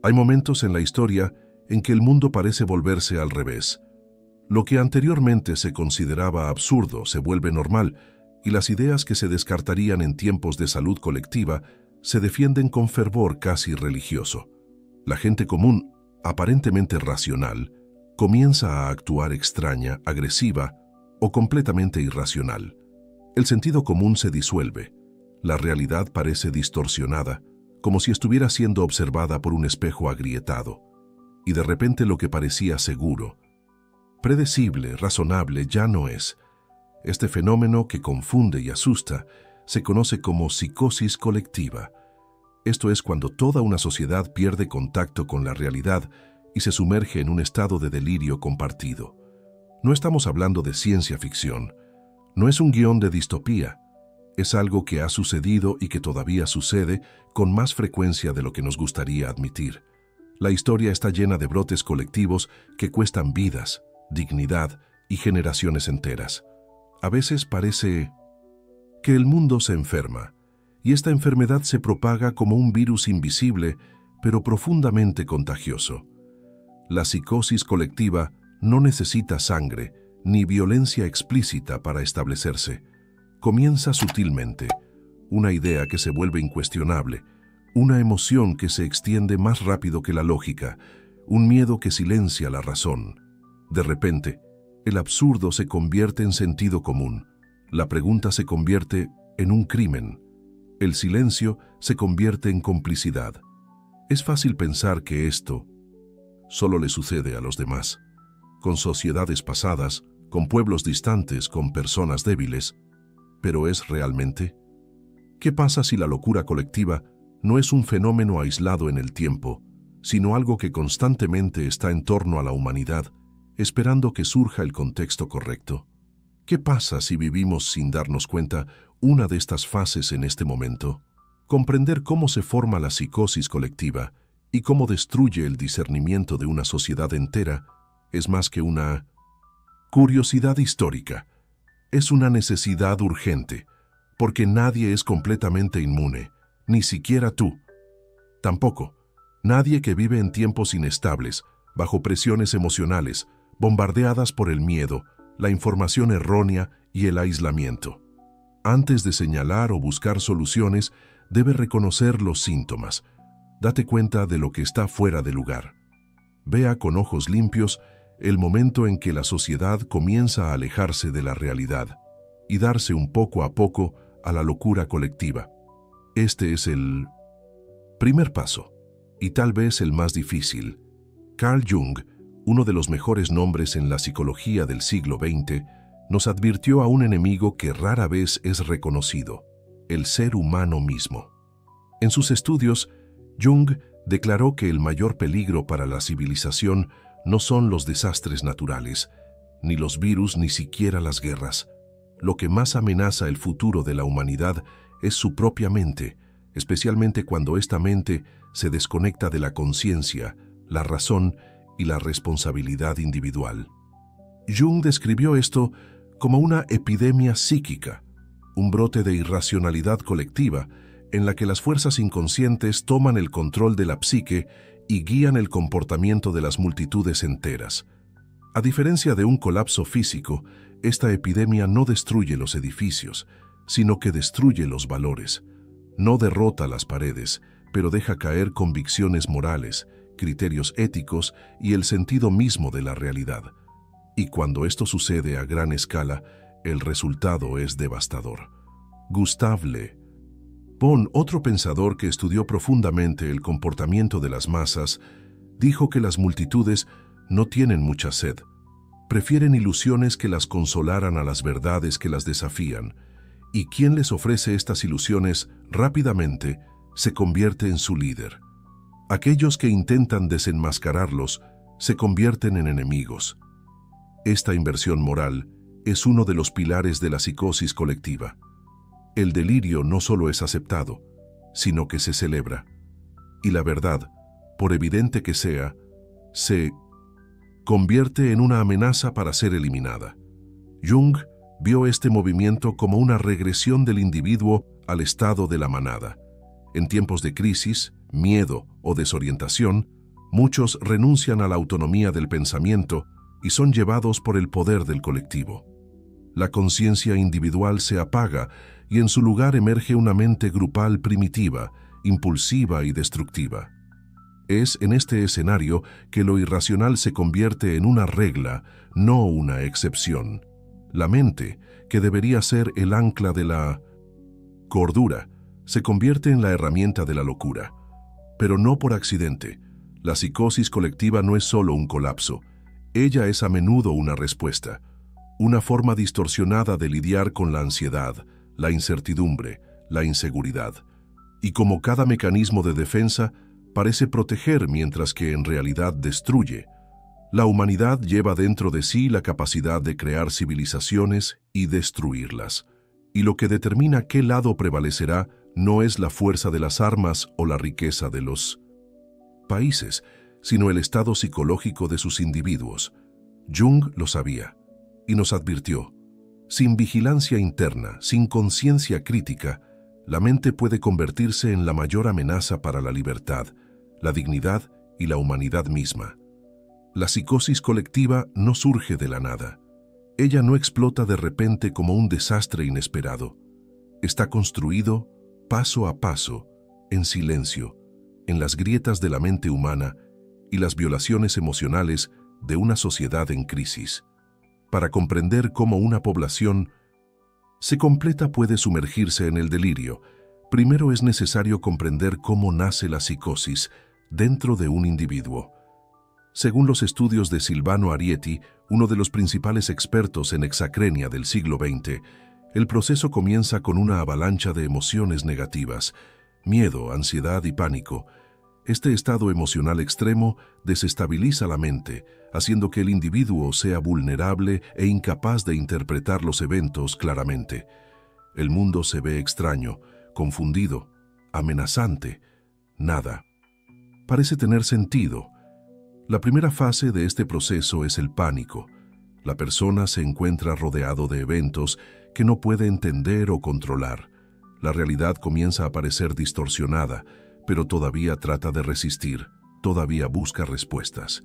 Hay momentos en la historia en que el mundo parece volverse al revés. Lo que anteriormente se consideraba absurdo se vuelve normal y las ideas que se descartarían en tiempos de salud colectiva se defienden con fervor casi religioso. La gente común, aparentemente racional, comienza a actuar extraña, agresiva o completamente irracional. El sentido común se disuelve. La realidad parece distorsionada, como si estuviera siendo observada por un espejo agrietado. Y de repente lo que parecía seguro, predecible, razonable, ya no es. Este fenómeno que confunde y asusta se conoce como psicosis colectiva. Esto es cuando toda una sociedad pierde contacto con la realidad y se sumerge en un estado de delirio compartido. No estamos hablando de ciencia ficción. No es un guión de distopía. Es algo que ha sucedido y que todavía sucede con más frecuencia de lo que nos gustaría admitir. La historia está llena de brotes colectivos que cuestan vidas, dignidad y generaciones enteras. A veces parece que el mundo se enferma, y esta enfermedad se propaga como un virus invisible, pero profundamente contagioso. La psicosis colectiva no necesita sangre ni violencia explícita para establecerse. Comienza sutilmente, una idea que se vuelve incuestionable, una emoción que se extiende más rápido que la lógica, un miedo que silencia la razón. De repente, el absurdo se convierte en sentido común, la pregunta se convierte en un crimen, el silencio se convierte en complicidad. Es fácil pensar que esto solo le sucede a los demás, con sociedades pasadas, con pueblos distantes, con personas débiles. ¿Pero es realmente? ¿Qué pasa si la locura colectiva no es un fenómeno aislado en el tiempo, sino algo que constantemente está en torno a la humanidad, esperando que surja el contexto correcto? ¿Qué pasa si vivimos sin darnos cuenta una de estas fases en este momento? Comprender cómo se forma la psicosis colectiva y cómo destruye el discernimiento de una sociedad entera es más que una curiosidad histórica. Es una necesidad urgente, porque nadie es completamente inmune, ni siquiera tú. Tampoco, nadie que vive en tiempos inestables, bajo presiones emocionales, bombardeadas por el miedo, la información errónea y el aislamiento. Antes de señalar o buscar soluciones, debe reconocer los síntomas. Date cuenta de lo que está fuera de lugar. Vea con ojos limpios el momento en que la sociedad comienza a alejarse de la realidad y darse un poco a poco a la locura colectiva. Este es el primer paso, y tal vez el más difícil. Carl Jung, uno de los mejores nombres en la psicología del siglo XX, nos advirtió a un enemigo que rara vez es reconocido: el ser humano mismo. En sus estudios, Jung declaró que el mayor peligro para la civilización no son los desastres naturales, ni los virus, ni siquiera las guerras. Lo que más amenaza el futuro de la humanidad es su propia mente, especialmente cuando esta mente se desconecta de la conciencia, la razón y la responsabilidad individual. Jung describió esto como una epidemia psíquica, un brote de irracionalidad colectiva en la que las fuerzas inconscientes toman el control de la psique y guían el comportamiento de las multitudes enteras. A diferencia de un colapso físico, esta epidemia no destruye los edificios, sino que destruye los valores. No derrota las paredes, pero deja caer convicciones morales, criterios éticos y el sentido mismo de la realidad. Y cuando esto sucede a gran escala, el resultado es devastador. Gustave Le Bon, otro pensador que estudió profundamente el comportamiento de las masas, dijo que las multitudes no tienen mucha sed. Prefieren ilusiones que las consolaran a las verdades que las desafían, y quien les ofrece estas ilusiones rápidamente se convierte en su líder. Aquellos que intentan desenmascararlos se convierten en enemigos. Esta inversión moral es uno de los pilares de la psicosis colectiva. El delirio no solo es aceptado, sino que se celebra. Y la verdad, por evidente que sea, se convierte en una amenaza para ser eliminada. Jung vio este movimiento como una regresión del individuo al estado de la manada. En tiempos de crisis, miedo o desorientación, Muchos renuncian a la autonomía del pensamiento y son llevados por el poder del colectivo. La conciencia individual se apaga y en su lugar emerge una mente grupal primitiva, impulsiva y destructiva. Es en este escenario que lo irracional se convierte en una regla, no una excepción. La mente, que debería ser el ancla de la cordura, se convierte en la herramienta de la locura. Pero no por accidente. La psicosis colectiva no es solo un colapso. Ella es a menudo una respuesta, una forma distorsionada de lidiar con la ansiedad, la incertidumbre, la inseguridad. Y como cada mecanismo de defensa, parece proteger mientras que en realidad destruye. La humanidad lleva dentro de sí la capacidad de crear civilizaciones y destruirlas. Y lo que determina qué lado prevalecerá no es la fuerza de las armas o la riqueza de los países, sino el estado psicológico de sus individuos. Jung lo sabía y nos advirtió: sin vigilancia interna, sin conciencia crítica, la mente puede convertirse en la mayor amenaza para la libertad, la dignidad y la humanidad misma. La psicosis colectiva no surge de la nada. Ella no explota de repente como un desastre inesperado. Está construido paso a paso, en silencio, en las grietas de la mente humana y las violaciones emocionales de una sociedad en crisis. Para comprender cómo una población se completa puede sumergirse en el delirio, primero es necesario comprender cómo nace la psicosis dentro de un individuo. Según los estudios de Silvano Arietti, uno de los principales expertos en hexacrenia del siglo XX, el proceso comienza con una avalancha de emociones negativas, miedo, ansiedad y pánico. Este estado emocional extremo desestabiliza la mente, haciendo que el individuo sea vulnerable e incapaz de interpretar los eventos claramente. El mundo se ve extraño, confundido, amenazante. Nada parece tener sentido. La primera fase de este proceso es el pánico. La persona se encuentra rodeado de eventos que no puede entender o controlar. La realidad comienza a parecer distorsionada, pero todavía trata de resistir, todavía busca respuestas.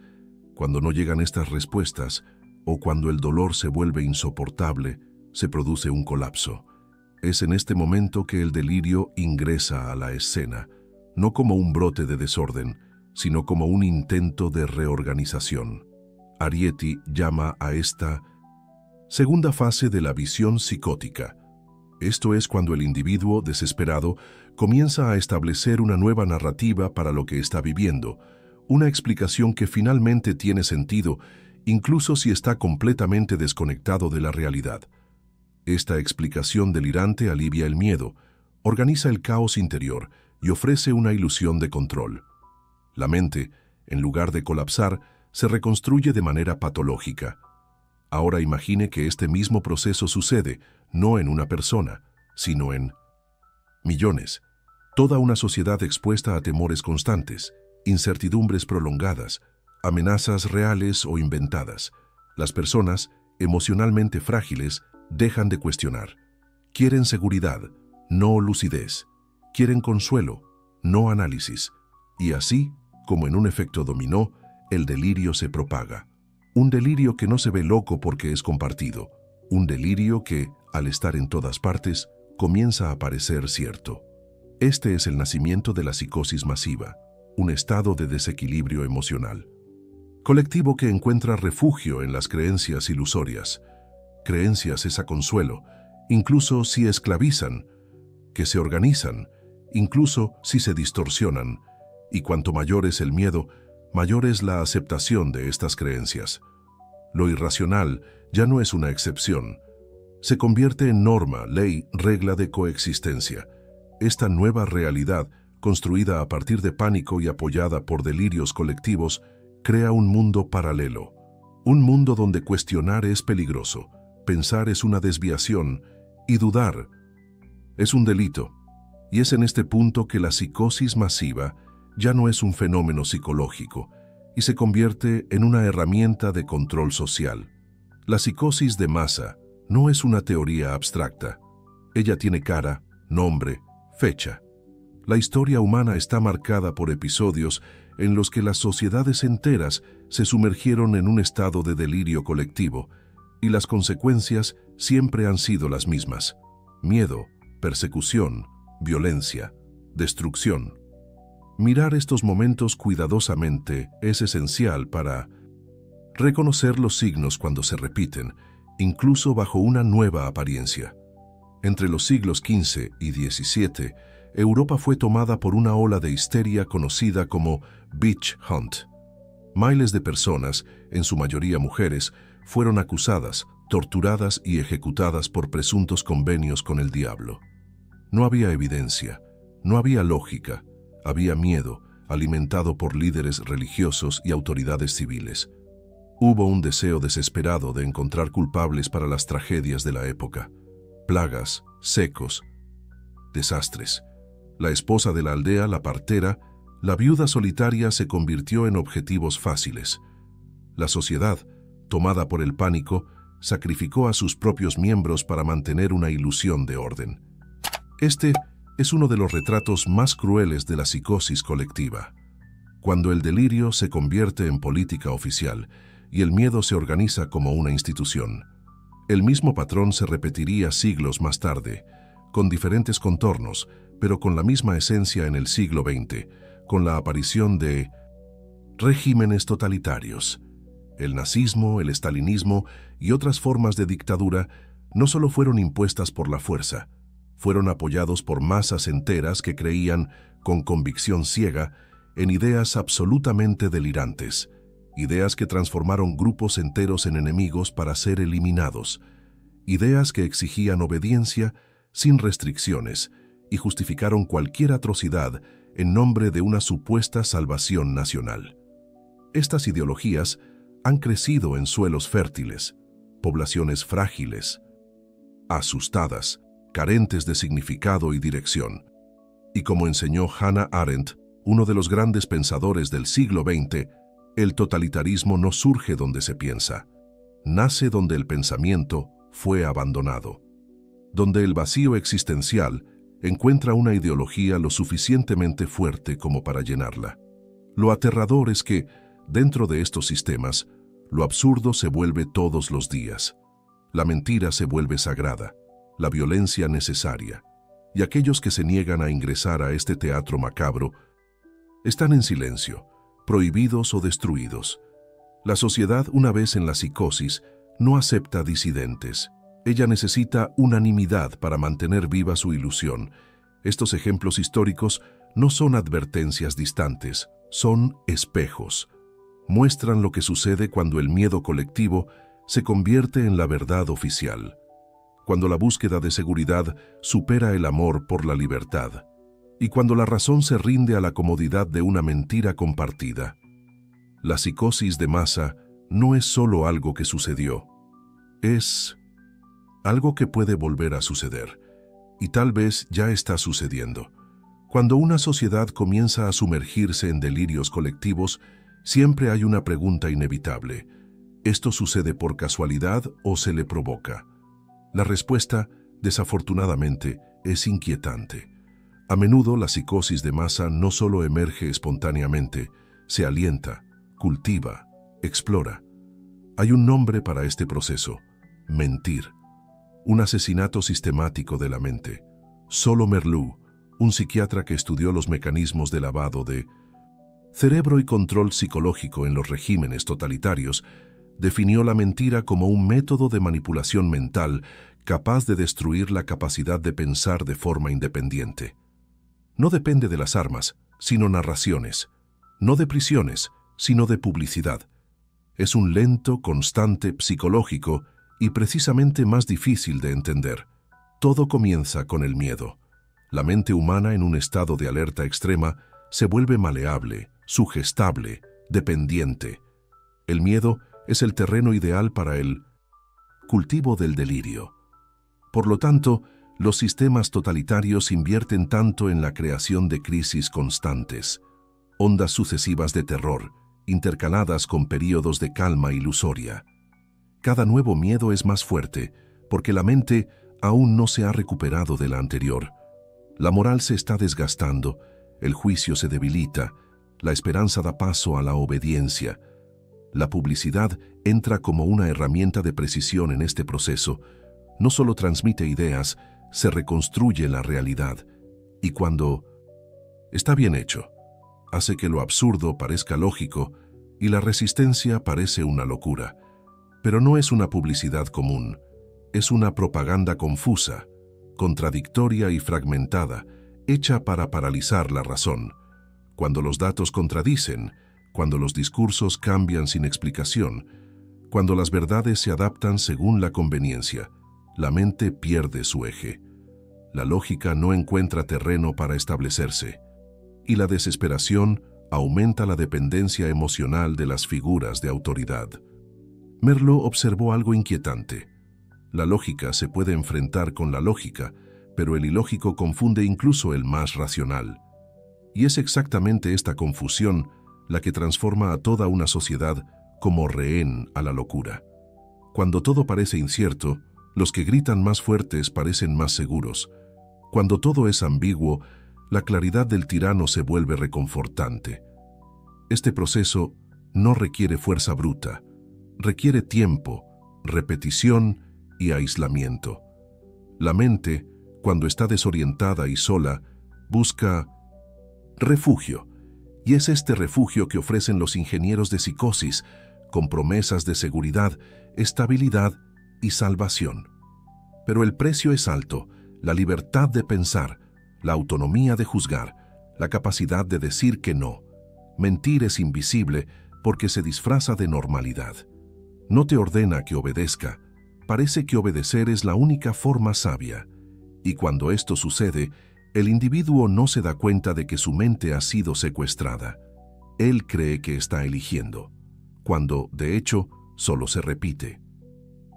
Cuando no llegan estas respuestas, o cuando el dolor se vuelve insoportable, se produce un colapso. Es en este momento que el delirio ingresa a la escena, no como un brote de desorden, sino como un intento de reorganización. Arietti llama a esta segunda fase de la visión psicótica. Esto es cuando el individuo, desesperado, comienza a establecer una nueva narrativa para lo que está viviendo, una explicación que finalmente tiene sentido, incluso si está completamente desconectado de la realidad. Esta explicación delirante alivia el miedo, organiza el caos interior y ofrece una ilusión de control. La mente, en lugar de colapsar, se reconstruye de manera patológica. Ahora imagine que este mismo proceso sucede, no en una persona, sino en millones. Toda una sociedad expuesta a temores constantes, incertidumbres prolongadas, amenazas reales o inventadas. Las personas, emocionalmente frágiles, dejan de cuestionar. Quieren seguridad, no lucidez. Quieren consuelo, no análisis. Y así, como en un efecto dominó, el delirio se propaga. Un delirio que no se ve loco porque es compartido. Un delirio que, al estar en todas partes, comienza a parecer cierto. Este es el nacimiento de la psicosis masiva, un estado de desequilibrio emocional colectivo que encuentra refugio en las creencias ilusorias. Creencias es a consuelo, incluso si esclavizan, que se organizan, incluso si se distorsionan, y cuanto mayor es el miedo, mayor es la aceptación de estas creencias. Lo irracional ya no es una excepción. Se convierte en norma, ley, regla de coexistencia. Esta nueva realidad, construida a partir de pánico y apoyada por delirios colectivos, crea un mundo paralelo. Un mundo donde cuestionar es peligroso, pensar es una desviación y dudar es un delito. Y es en este punto que la psicosis masiva ya no es un fenómeno psicológico y se convierte en una herramienta de control social. La psicosis de masa no es una teoría abstracta. Ella tiene cara, nombre, fecha. La historia humana está marcada por episodios en los que las sociedades enteras se sumergieron en un estado de delirio colectivo, y las consecuencias siempre han sido las mismas: miedo, persecución, violencia, destrucción. Mirar estos momentos cuidadosamente es esencial para reconocer los signos cuando se repiten, incluso bajo una nueva apariencia. Entre los siglos XV y XVII, Europa fue tomada por una ola de histeria conocida como Witch Hunt. Miles de personas, en su mayoría mujeres, fueron acusadas, torturadas y ejecutadas por presuntos convenios con el diablo. No había evidencia, no había lógica, había miedo, alimentado por líderes religiosos y autoridades civiles. Hubo un deseo desesperado de encontrar culpables para las tragedias de la época: plagas, secos, desastres. La esposa de la aldea, la partera, la viuda solitaria se convirtió en objetivos fáciles. La sociedad, tomada por el pánico, sacrificó a sus propios miembros para mantener una ilusión de orden. Este es uno de los retratos más crueles de la psicosis colectiva. Cuando el delirio se convierte en política oficial y el miedo se organiza como una institución. El mismo patrón se repetiría siglos más tarde, con diferentes contornos, pero con la misma esencia en el siglo XX, con la aparición de regímenes totalitarios. El nazismo, el estalinismo y otras formas de dictadura no solo fueron impuestas por la fuerza, fueron apoyados por masas enteras que creían, con convicción ciega, en ideas absolutamente delirantes, ideas que transformaron grupos enteros en enemigos para ser eliminados, ideas que exigían obediencia sin restricciones y justificaron cualquier atrocidad en nombre de una supuesta salvación nacional. Estas ideologías han crecido en suelos fértiles, poblaciones frágiles, asustadas, carentes de significado y dirección. Y como enseñó Hannah Arendt, uno de los grandes pensadores del siglo XX, el totalitarismo no surge donde se piensa, nace donde el pensamiento fue abandonado, donde el vacío existencial encuentra una ideología lo suficientemente fuerte como para llenarla. Lo aterrador es que, dentro de estos sistemas, lo absurdo se vuelve todos los días. La mentira se vuelve sagrada, la violencia necesaria, y aquellos que se niegan a ingresar a este teatro macabro están en silencio, prohibidos o destruidos. La sociedad, una vez en la psicosis, no acepta disidentes. Ella necesita unanimidad para mantener viva su ilusión. Estos ejemplos históricos no son advertencias distantes, son espejos. Muestran lo que sucede cuando el miedo colectivo se convierte en la verdad oficial, cuando la búsqueda de seguridad supera el amor por la libertad, y cuando la razón se rinde a la comodidad de una mentira compartida. La psicosis de masa no es solo algo que sucedió, es algo que puede volver a suceder, y tal vez ya está sucediendo. Cuando una sociedad comienza a sumergirse en delirios colectivos, siempre hay una pregunta inevitable: ¿esto sucede por casualidad o se le provoca? La respuesta, desafortunadamente, es inquietante. A menudo la psicosis de masa no solo emerge espontáneamente, se alienta, cultiva, explora. Hay un nombre para este proceso: mentir. Un asesinato sistemático de la mente. Solo Merleau, un psiquiatra que estudió los mecanismos de lavado de cerebro y control psicológico en los regímenes totalitarios, definió la mentira como un método de manipulación mental capaz de destruir la capacidad de pensar de forma independiente. No depende de las armas, sino narraciones. No de prisiones, sino de publicidad. Es un lento, constante psicológico y precisamente más difícil de entender. Todo comienza con el miedo. La mente humana en un estado de alerta extrema se vuelve maleable, sugestable, dependiente. El miedo es el terreno ideal para el cultivo del delirio. Por lo tanto, los sistemas totalitarios invierten tanto en la creación de crisis constantes, ondas sucesivas de terror, intercaladas con períodos de calma ilusoria. Cada nuevo miedo es más fuerte, porque la mente aún no se ha recuperado de la anterior. La moral se está desgastando, el juicio se debilita, La esperanza da paso a la obediencia. La publicidad entra como una herramienta de precisión en este proceso. No solo transmite ideas, se reconstruye la realidad. Y cuando está bien hecho, hace que lo absurdo parezca lógico y la resistencia parece una locura. Pero no es una publicidad común, es una propaganda confusa, contradictoria y fragmentada, hecha para paralizar la razón. Cuando los datos contradicen, cuando los discursos cambian sin explicación, cuando las verdades se adaptan según la conveniencia, la mente pierde su eje. La lógica no encuentra terreno para establecerse, y la desesperación aumenta la dependencia emocional de las figuras de autoridad. Merleau observó algo inquietante. La lógica se puede enfrentar con la lógica, pero el ilógico confunde incluso el más racional. Y es exactamente esta confusión la que transforma a toda una sociedad como rehén a la locura. Cuando todo parece incierto, los que gritan más fuertes parecen más seguros. Cuando todo es ambiguo, la claridad del tirano se vuelve reconfortante. Este proceso no requiere fuerza bruta, requiere tiempo, repetición y aislamiento. La mente, cuando está desorientada y sola, busca refugio, y es este refugio que ofrecen los ingenieros de psicosis, con promesas de seguridad, estabilidad y salvación. Pero el precio es alto: la libertad de pensar, la autonomía de juzgar, la capacidad de decir que no. Mentir es invisible porque se disfraza de normalidad. No te ordena que obedezca, parece que obedecer es la única forma sabia. Y cuando esto sucede, el individuo no se da cuenta de que su mente ha sido secuestrada. Él cree que está eligiendo, cuando, de hecho, solo se repite.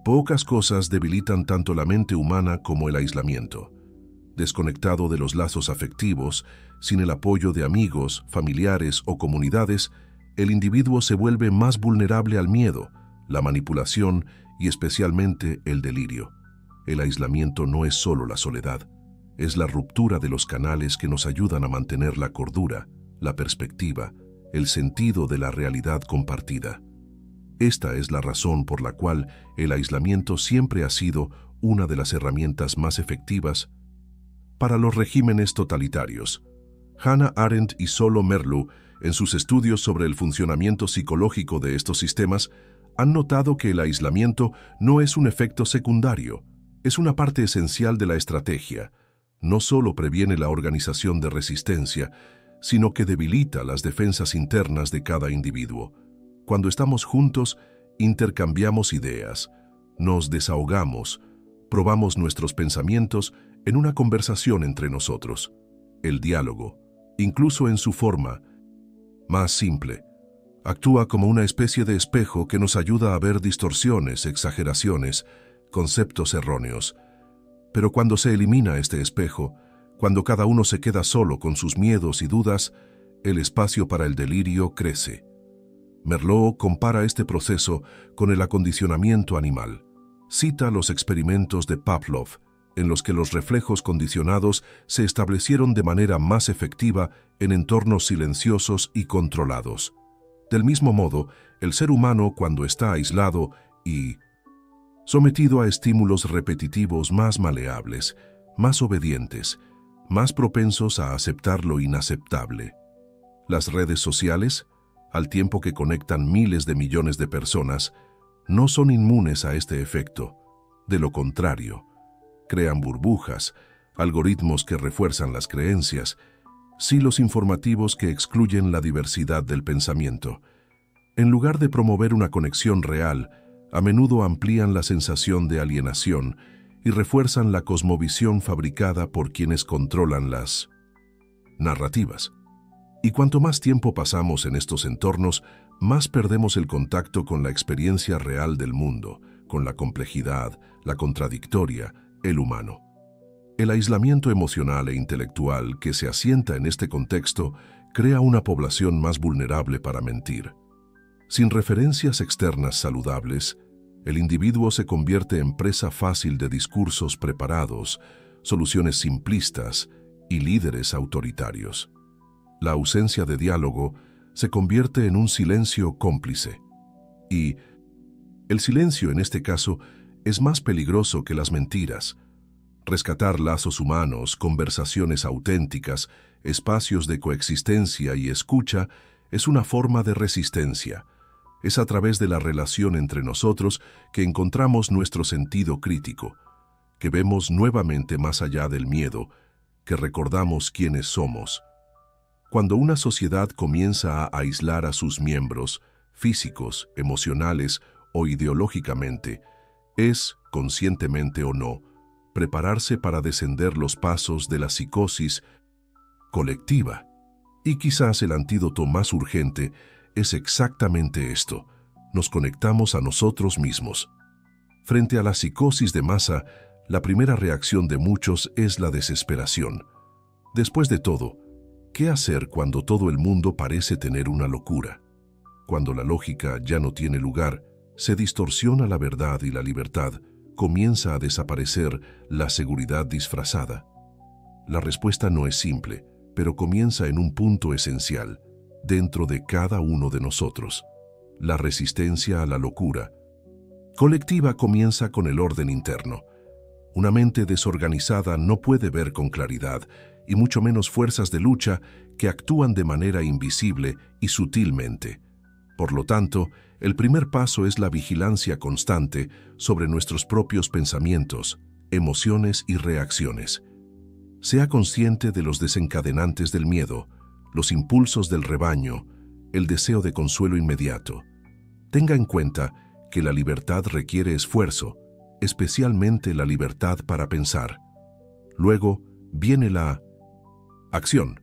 Pocas cosas debilitan tanto la mente humana como el aislamiento. Desconectado de los lazos afectivos, sin el apoyo de amigos, familiares o comunidades, el individuo se vuelve más vulnerable al miedo, la manipulación y especialmente el delirio. El aislamiento no es solo la soledad, es la ruptura de los canales que nos ayudan a mantener la cordura, la perspectiva, el sentido de la realidad compartida. Esta es la razón por la cual el aislamiento siempre ha sido una de las herramientas más efectivas para los regímenes totalitarios. Hannah Arendt y solo Merleau, en sus estudios sobre el funcionamiento psicológico de estos sistemas, han notado que el aislamiento no es un efecto secundario, es una parte esencial de la estrategia. No solo previene la organización de resistencia, sino que debilita las defensas internas de cada individuo. Cuando estamos juntos, intercambiamos ideas, nos desahogamos, probamos nuestros pensamientos en una conversación entre nosotros. El diálogo, incluso en su forma más simple, actúa como una especie de espejo que nos ayuda a ver distorsiones, exageraciones, conceptos erróneos. Pero cuando se elimina este espejo, cuando cada uno se queda solo con sus miedos y dudas, el espacio para el delirio crece. Merleau compara este proceso con el acondicionamiento animal. Cita los experimentos de Pavlov, en los que los reflejos condicionados se establecieron de manera más efectiva en entornos silenciosos y controlados. Del mismo modo, el ser humano, cuando está aislado y sometido a estímulos repetitivos más maleables, más obedientes, más propensos a aceptar lo inaceptable. Las redes sociales, al tiempo que conectan miles de millones de personas, no son inmunes a este efecto. De lo contrario, crean burbujas, algoritmos que refuerzan las creencias, silos informativos que excluyen la diversidad del pensamiento. En lugar de promover una conexión real, a menudo amplían la sensación de alienación y refuerzan la cosmovisión fabricada por quienes controlan las narrativas. Y cuanto más tiempo pasamos en estos entornos, más perdemos el contacto con la experiencia real del mundo, con la complejidad, la contradictoria, el humano. El aislamiento emocional e intelectual que se asienta en este contexto crea una población más vulnerable para mentir. Sin referencias externas saludables, el individuo se convierte en presa fácil de discursos preparados, soluciones simplistas y líderes autoritarios. La ausencia de diálogo se convierte en un silencio cómplice. Y el silencio, en este caso, es más peligroso que las mentiras. Rescatar lazos humanos, conversaciones auténticas, espacios de coexistencia y escucha es una forma de resistencia. Es a través de la relación entre nosotros que encontramos nuestro sentido crítico, que vemos nuevamente más allá del miedo, que recordamos quiénes somos. Cuando una sociedad comienza a aislar a sus miembros, físicos, emocionales o ideológicamente, es, conscientemente o no, prepararse para descender los pasos de la psicosis colectiva. Y quizás el antídoto más urgente es exactamente esto: nos conectamos a nosotros mismos. Frente a la psicosis de masa, la primera reacción de muchos es la desesperación. Después de todo, ¿qué hacer cuando todo el mundo parece tener una locura? Cuando la lógica ya no tiene lugar, se distorsiona la verdad y la libertad, comienza a desaparecer la seguridad disfrazada. La respuesta no es simple, pero comienza en un punto esencial, dentro de cada uno de nosotros. La resistencia a la locura colectiva comienza con el orden interno. Una mente desorganizada no puede ver con claridad, y mucho menos fuerzas de lucha que actúan de manera invisible y sutilmente. Por lo tanto, el primer paso es la vigilancia constante sobre nuestros propios pensamientos, emociones y reacciones. Sea consciente de los desencadenantes del miedo, los impulsos del rebaño, el deseo de consuelo inmediato. Tenga en cuenta que la libertad requiere esfuerzo, especialmente la libertad para pensar. Luego viene la acción,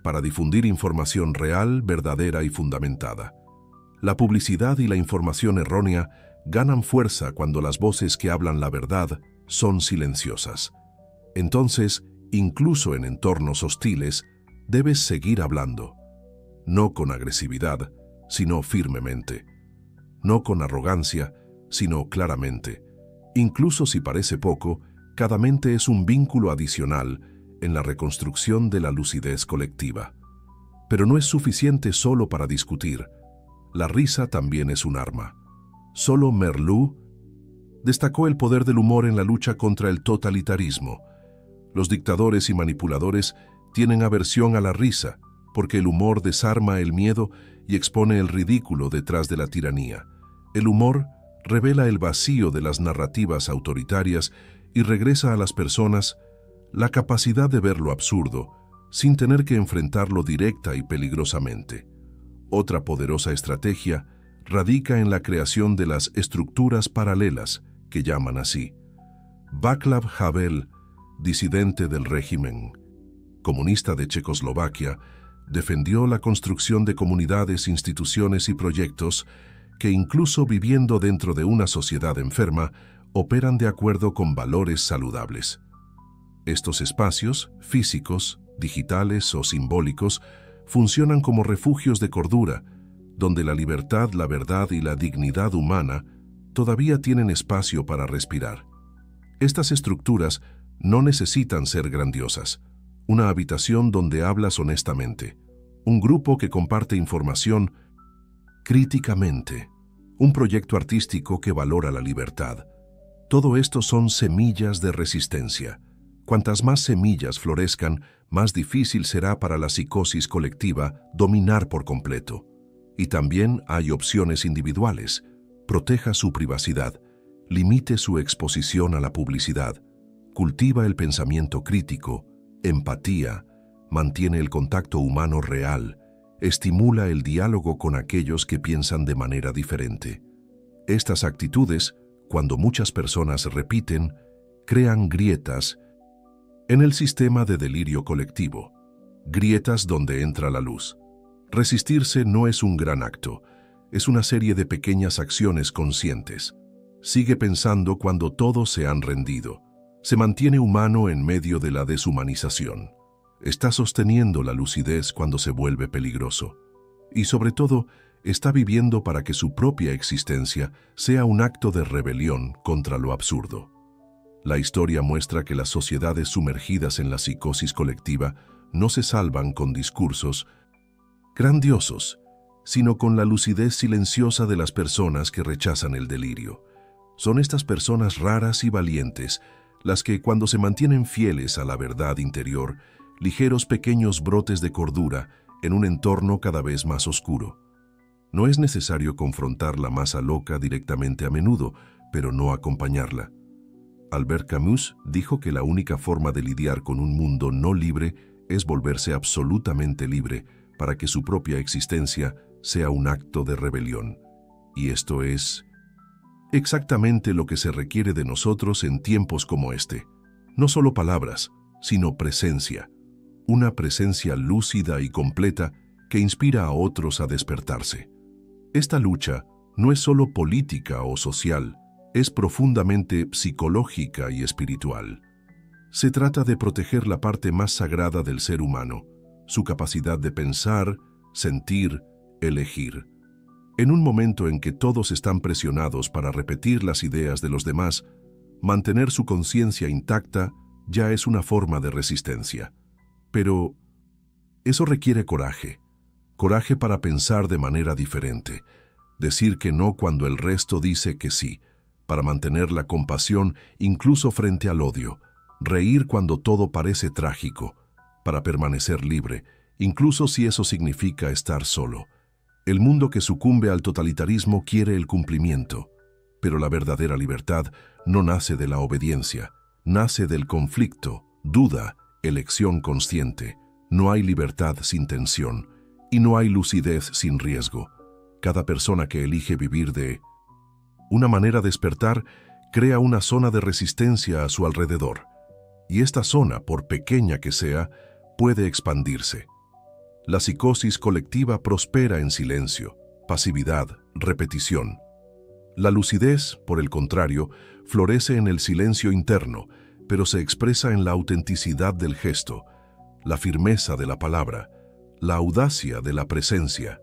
para difundir información real, verdadera y fundamentada. La publicidad y la información errónea ganan fuerza cuando las voces que hablan la verdad son silenciosas. Entonces, incluso en entornos hostiles, debes seguir hablando. No con agresividad, sino firmemente. No con arrogancia, sino claramente. Incluso si parece poco, cada mente es un vínculo adicional en la reconstrucción de la lucidez colectiva. Pero no es suficiente solo para discutir. La risa también es un arma. Solo Merleau destacó el poder del humor en la lucha contra el totalitarismo. Los dictadores y manipuladores tienen aversión a la risa, porque el humor desarma el miedo y expone el ridículo detrás de la tiranía. El humor revela el vacío de las narrativas autoritarias y regresa a las personas la capacidad de ver lo absurdo, sin tener que enfrentarlo directa y peligrosamente. Otra poderosa estrategia radica en la creación de las estructuras paralelas, que llaman así. Václav Havel, disidente del régimen comunista de Checoslovaquia, defendió la construcción de comunidades, instituciones y proyectos que, incluso viviendo dentro de una sociedad enferma, operan de acuerdo con valores saludables. Estos espacios, físicos, digitales o simbólicos, funcionan como refugios de cordura, donde la libertad, la verdad y la dignidad humana todavía tienen espacio para respirar. Estas estructuras no necesitan ser grandiosas. Una habitación donde hablas honestamente, un grupo que comparte información críticamente, un proyecto artístico que valora la libertad. Todo esto son semillas de resistencia. Cuantas más semillas florezcan, más difícil será para la psicosis colectiva dominar por completo. Y también hay opciones individuales. Proteja su privacidad, limite su exposición a la publicidad, cultiva el pensamiento crítico, empatía, mantiene el contacto humano real, estimula el diálogo con aquellos que piensan de manera diferente. Estas actitudes, cuando muchas personas repiten, crean grietas en el sistema de delirio colectivo, grietas donde entra la luz. Resistirse no es un gran acto, es una serie de pequeñas acciones conscientes. Sigue pensando cuando todos se han rendido. Se mantiene humano en medio de la deshumanización. Está sosteniendo la lucidez cuando se vuelve peligroso. Y sobre todo, está viviendo para que su propia existencia sea un acto de rebelión contra lo absurdo. La historia muestra que las sociedades sumergidas en la psicosis colectiva no se salvan con discursos grandiosos, sino con la lucidez silenciosa de las personas que rechazan el delirio. Son estas personas raras y valientes las que, cuando se mantienen fieles a la verdad interior, ligeros pequeños brotes de cordura en un entorno cada vez más oscuro. No es necesario confrontar la masa loca directamente a menudo, pero no acompañarla. Albert Camus dijo que la única forma de lidiar con un mundo no libre es volverse absolutamente libre para que su propia existencia sea un acto de rebelión. Y esto es exactamente lo que se requiere de nosotros en tiempos como este. No solo palabras, sino presencia. Una presencia lúcida y completa que inspira a otros a despertarse. Esta lucha no es solo política o social, es profundamente psicológica y espiritual. Se trata de proteger la parte más sagrada del ser humano, su capacidad de pensar, sentir, elegir. En un momento en que todos están presionados para repetir las ideas de los demás, mantener su conciencia intacta ya es una forma de resistencia. Pero eso requiere coraje. Coraje para pensar de manera diferente, decir que no cuando el resto dice que sí, para mantener la compasión incluso frente al odio, reír cuando todo parece trágico, para permanecer libre, incluso si eso significa estar solo. El mundo que sucumbe al totalitarismo quiere el cumplimiento, pero la verdadera libertad no nace de la obediencia, nace del conflicto, duda, elección consciente. No hay libertad sin tensión, y no hay lucidez sin riesgo. Cada persona que elige vivir de una manera de despertar crea una zona de resistencia a su alrededor, y esta zona, por pequeña que sea, puede expandirse. La psicosis colectiva prospera en silencio, pasividad, repetición. La lucidez, por el contrario, florece en el silencio interno, pero se expresa en la autenticidad del gesto, la firmeza de la palabra, la audacia de la presencia.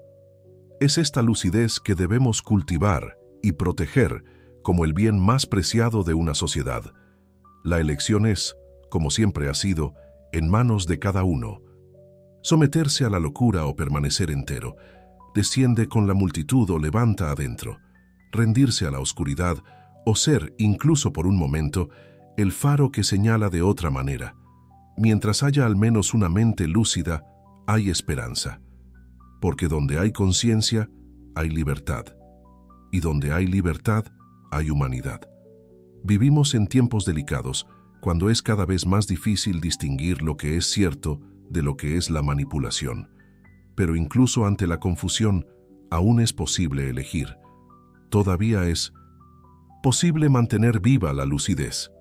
Es esta lucidez que debemos cultivar y proteger como el bien más preciado de una sociedad. La elección es, como siempre ha sido, en manos de cada uno. Someterse a la locura o permanecer entero, desciende con la multitud o levanta adentro, rendirse a la oscuridad o ser, incluso por un momento, el faro que señala de otra manera. Mientras haya al menos una mente lúcida, hay esperanza. Porque donde hay conciencia, hay libertad. Y donde hay libertad, hay humanidad. Vivimos en tiempos delicados, cuando es cada vez más difícil distinguir lo que es cierto de lo que es la manipulación. Pero incluso ante la confusión, aún es posible elegir. Todavía es posible mantener viva la lucidez.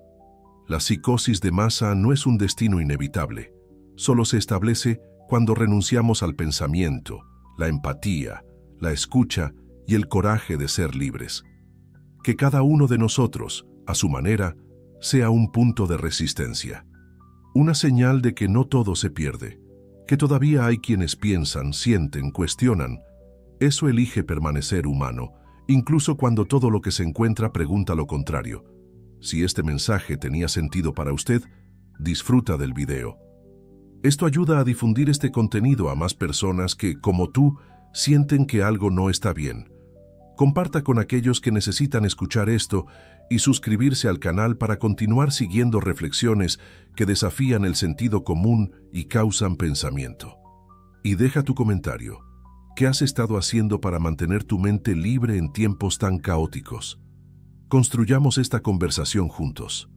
La psicosis de masa no es un destino inevitable. Solo se establece cuando renunciamos al pensamiento, la empatía, la escucha y el coraje de ser libres. Que cada uno de nosotros, a su manera, sea un punto de resistencia. Una señal de que no todo se pierde, que todavía hay quienes piensan, sienten, cuestionan. Eso elige permanecer humano, incluso cuando todo lo que se encuentra pregunta lo contrario. Si este mensaje tenía sentido para usted, disfruta del video. Esto ayuda a difundir este contenido a más personas que, como tú, sienten que algo no está bien. Comparta con aquellos que necesitan escuchar esto y suscribirse al canal para continuar siguiendo reflexiones que desafían el sentido común y causan pensamiento. Y deja tu comentario. ¿Qué has estado haciendo para mantener tu mente libre en tiempos tan caóticos? Construyamos esta conversación juntos.